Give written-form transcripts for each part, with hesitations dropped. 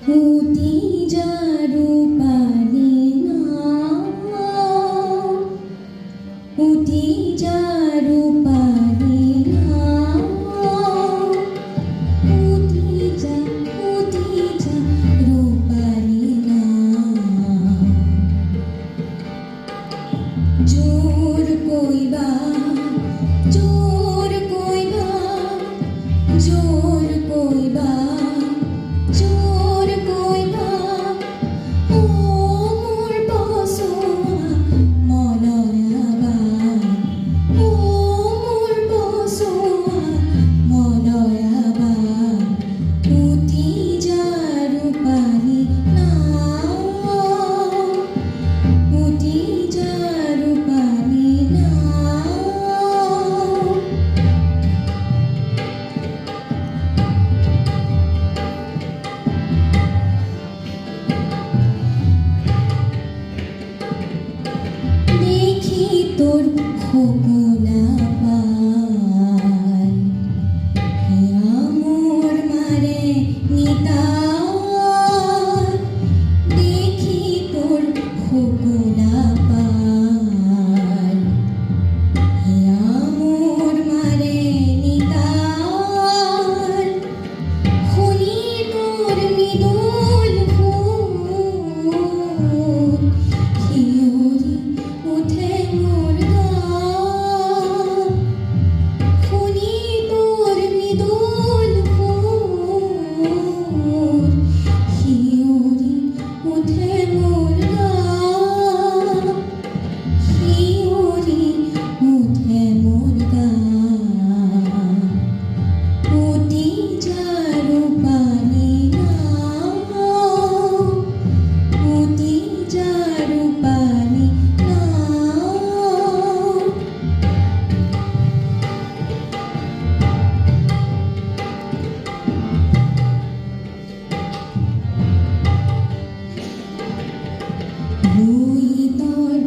উটি যারু পানি না উটি যারু পানি না উটি যা রূপানি না জোর কইবা জোর কইবা জোর কইবা জোর কইবা ও মোর বসোয়া মলয়াবা ও মোর বসোয়া মলয়াবা উটি যারু পানি না উটি যারু পানি না দেখি তোর খোকলা পাল হে আমোর মারে নিতাল দেখি তোর খোকলা পাল হে আমোর মারে নিতাল খুনি তোর মৃদুল ফুল শিহরি উঠে মোর গান খুনি তোর মৃদুল ফুল শিহরি উঠে মোর গান শিহরি উঠে মোর গান উটি যারু পানি না উটি যারু পানি না ভুই তোর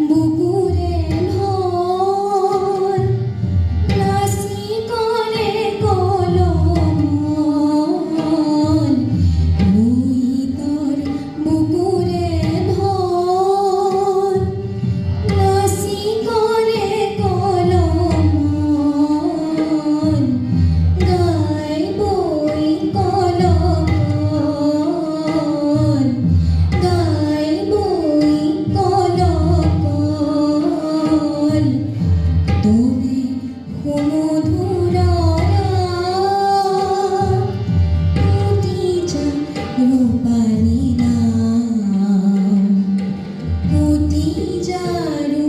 বুকুরে ঢল নাসি করে কলমল ভুই তোর বুকুরে ঢল নাসি করে কলমল গায় বই কলকল গায় বই কলকল তোরে মধুরা উটি যারু পানি না উটি যারু